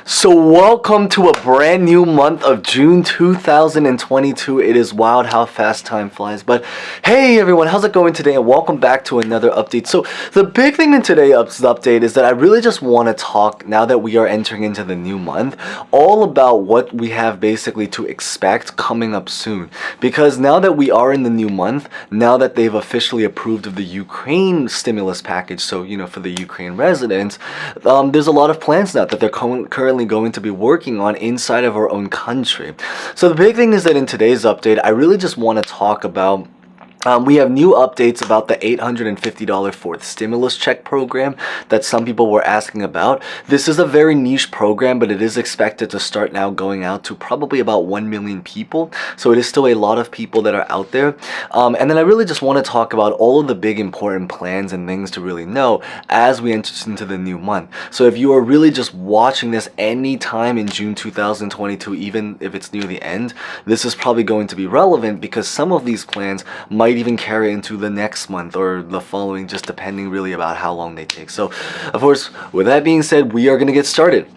So welcome to a brand new month of June 2022. It is wild how fast time flies. But hey everyone, how's it going today? And welcome back to another update. So the big thing in today's update is that I really just want to talk, now that we are entering into the new month, all about what we have basically to expect coming up soon. Because now that we are in the new month, now that they've officially approved of the Ukraine stimulus package, so for the Ukraine residents, there's a lot of plans now that they're currently going to be working on inside of our own country. So the big thing is that in today's update, I really just want to talk about we have new updates about the $850 fourth stimulus check program that some people were asking about. This is a very niche program, but it is expected to start now going out to probably about 1 million people. So it is still a lot of people that are out there. And then I really just want to talk about all of the big important plans and things to really know as we enter into the new month. So if you are really just watching this anytime in June 2022, even if it's near the end, this is probably going to be relevant because some of these plans might even carry into the next month or the following, just depending really about how long they take. So of course, with that being said, we are going to get started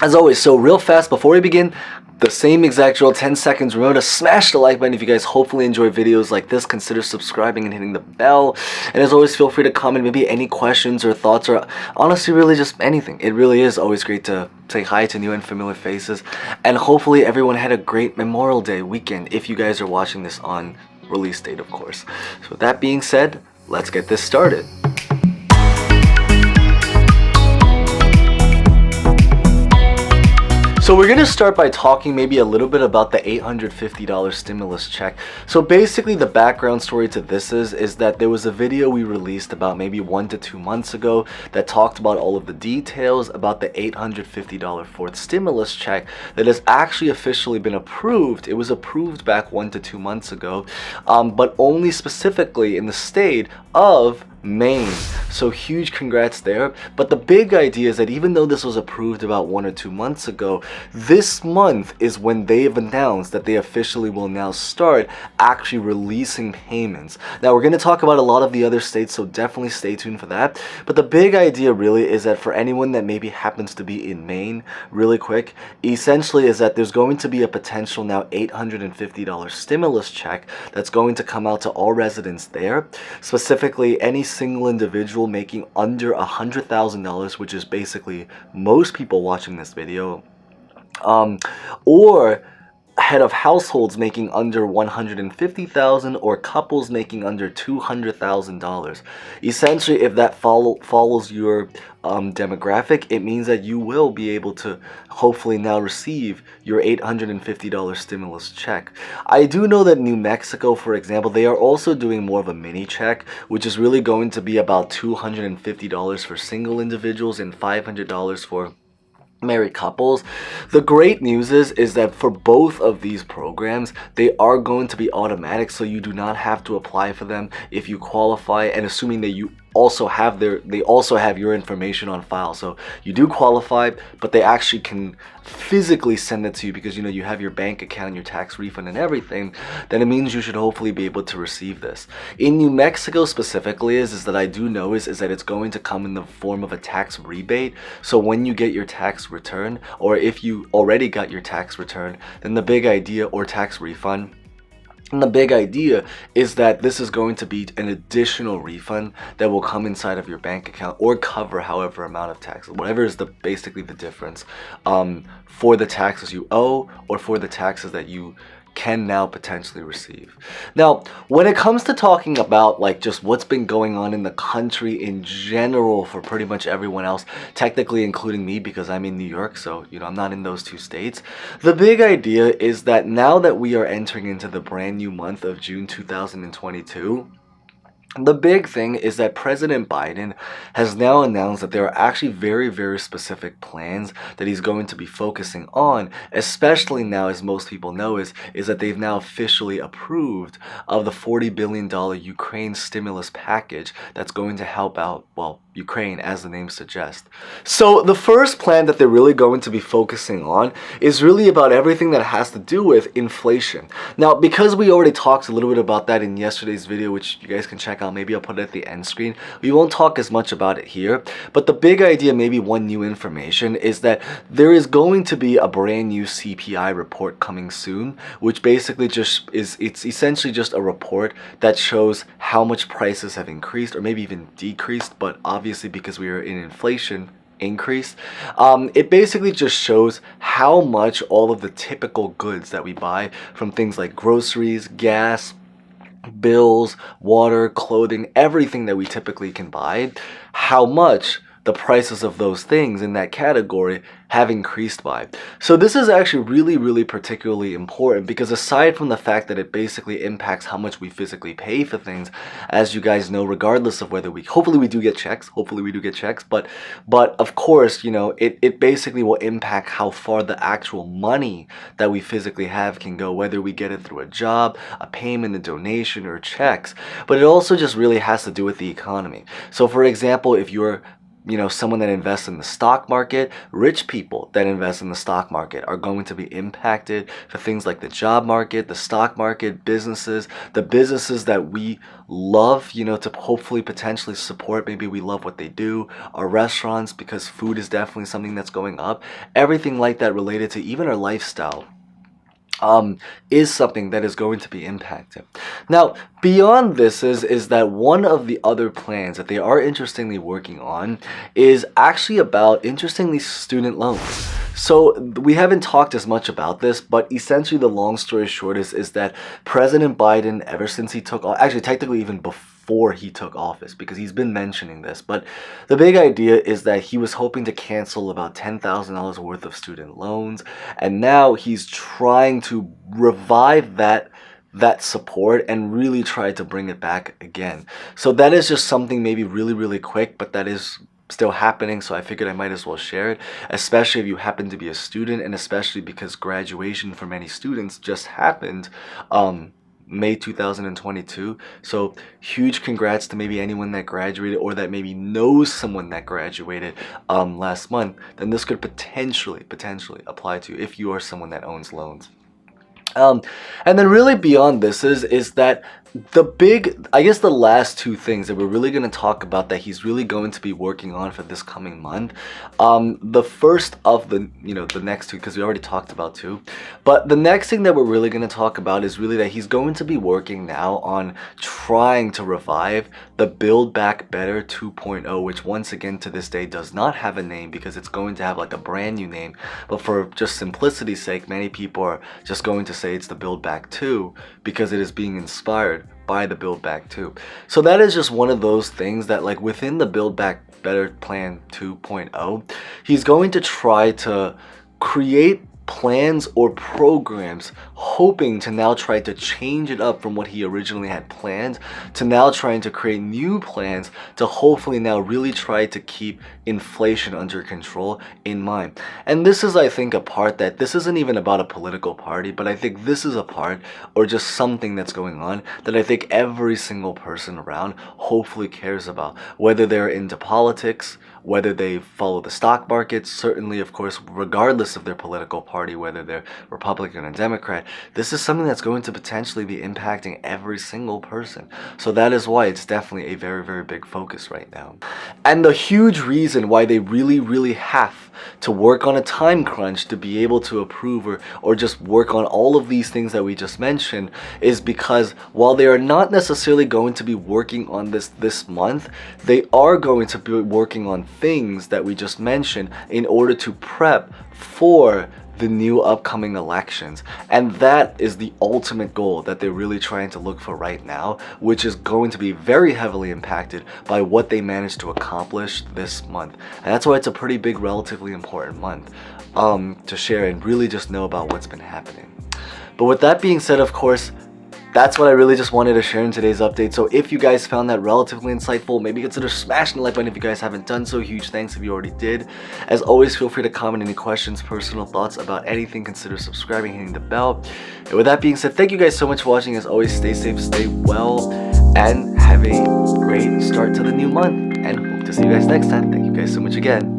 as always. So real fast before we begin, the same exact drill, 10 seconds. Remember to smash the like button. If you guys hopefully enjoy videos like this, consider subscribing and hitting the bell. And as always, feel free to comment maybe any questions or thoughts, or honestly really just anything. It really is always great to say hi to new and familiar faces. And hopefully everyone had a great Memorial Day weekend if you guys are watching this on release date, of course. So with that being said, let's get this started. So we're going to start by talking maybe a little bit about the $850 stimulus check. So basically the background story to this is that there was a video we released about maybe 1 to 2 months ago that talked about all of the details about the $850 fourth stimulus check that has actually officially been approved. It was approved back 1 to 2 months ago, but only specifically in the state of Maine. So huge congrats there. But the big idea is that even though this was approved about 1 or 2 months ago, this month is when they've announced that they officially will now start actually releasing payments. Now we're going to talk about a lot of the other states, so definitely stay tuned for that. But the big idea really is that for anyone that maybe happens to be in Maine, really quick, essentially is that there's going to be a potential now $850 stimulus check that's going to come out to all residents there, specifically any single individual making under $100,000, which is basically most people watching this video, or head of households making under $150,000, or couples making under $200,000. Essentially, if that follows your demographic, it means that you will be able to hopefully now receive your $850 stimulus check. I do know that New Mexico, for example, they are also doing more of a mini check, which is really going to be about $250 for single individuals and $500 for married couples. The great news is that for both of these programs, they are going to be automatic, so you do not have to apply for them if you qualify, and assuming that you also have your information on file. So you do qualify, but they actually can physically send it to you because you have your bank account, your tax refund and everything. Then it means you should hopefully be able to receive this. In New Mexico specifically is that I do know is that it's going to come in the form of a tax rebate. So when you get your tax return, or if you already got your tax return, then the big idea, or tax refund, and the big idea is that this is going to be an additional refund that will come inside of your bank account or cover however amount of taxes, whatever is basically the difference for the taxes you owe or for the taxes that you can now potentially receive. Now, when it comes to talking about just what's been going on in the country in general for pretty much everyone else, technically including me because I'm in New York, so I'm not in those two states. The big idea is that now that we are entering into the brand new month of June 2022, the big thing is that President Biden has now announced that there are actually very, very specific plans that he's going to be focusing on, especially now, as most people know, is that they've now officially approved of the $40 billion Ukraine stimulus package that's going to help out, well, Ukraine, as the name suggests. So the first plan that they're really going to be focusing on is really about everything that has to do with inflation. Now, because we already talked a little bit about that in yesterday's video, which you guys can check out, maybe I'll put it at the end screen, we won't talk as much about it here, but the big idea, maybe one new information, is that there is going to be a brand new CPI report coming soon, which basically it's essentially just a report that shows how much prices have increased or maybe even decreased, but obviously because we are in inflation, increase. It basically just shows how much all of the typical goods that we buy, from things like groceries, gas, bills, water, clothing, everything that we typically can buy, how much the prices of those things in that category have increased by. So this is actually really particularly important, because aside from the fact that it basically impacts how much we physically pay for things, as you guys know, regardless of whether hopefully we do get checks, but of course, you know, it basically will impact how far the actual money that we physically have can go, whether we get it through a job, a payment, a donation, or checks. But it also just really has to do with the economy. So for example, if you're someone that invests in the stock market, rich people that invest in the stock market are going to be impacted for things like the job market, the stock market, the businesses that we love, to hopefully potentially support. Maybe we love what they do, our restaurants, because food is definitely something that's going up. Everything like that related to even our lifestyle is something that is going to be impacted. Now, beyond this is that one of the other plans that they are interestingly working on is actually about, interestingly, student loans. So we haven't talked as much about this, but essentially the long story short is that President Biden, ever since he took, actually technically even before he took office, because he's been mentioning this, but the big idea is that he was hoping to cancel about $10,000 worth of student loans, and now he's trying to revive that support and really try to bring it back again. So that is just something maybe really quick, but that is still happening, so I figured I might as well share it, especially if you happen to be a student, and especially because graduation for many students just happened May 2022. So huge congrats to maybe anyone that graduated, or that maybe knows someone that graduated last month. Then this could potentially apply to you if you are someone that owns loans. And then really beyond this is that the big, I guess the last two things that we're really going to talk about that he's really going to be working on for this coming month. The first of the next two, because we already talked about two, but the next thing that we're really going to talk about is really that he's going to be working now on trying to revive the Build Back Better 2.0, which once again to this day does not have a name, because it's going to have like a brand new name, but for just simplicity's sake, many people are just going to say it's the Build Back 2, because it is being inspired by the Build Back 2. So that is just one of those things that, like, within the Build Back Better Plan 2.0, he's going to try to create plans or programs, hoping to now try to change it up from what he originally had planned, to now trying to create new plans to hopefully now really try to keep inflation under control in mind. And this is, I think, a part that this isn't even about a political party, but I think this is a part, or just something that's going on, that I think every single person around hopefully cares about, whether they're into politics, whether they follow the stock market, certainly, of course, regardless of their political party, whether they're Republican or Democrat. This is something that's going to potentially be impacting every single person. So that is why it's definitely a very big focus right now. And the huge reason why they really have to work on a time crunch to be able to approve or just work on all of these things that we just mentioned is because while they are not necessarily going to be working on this month, they are going to be working on things that we just mentioned in order to prep for the new upcoming elections. And that is the ultimate goal that they're really trying to look for right now, which is going to be very heavily impacted by what they managed to accomplish this month. And that's why it's a pretty big, relatively important month to share and really just know about what's been happening. But with that being said, of course, that's what I really just wanted to share in today's update. So if you guys found that relatively insightful, maybe consider smashing the like button if you guys haven't done so. Huge thanks if you already did. As always, feel free to comment any questions, personal thoughts about anything. Consider subscribing, hitting the bell. And with that being said, thank you guys so much for watching. As always, stay safe, stay well, and have a great start to the new month. and hope to see you guys next time. Thank you guys so much again.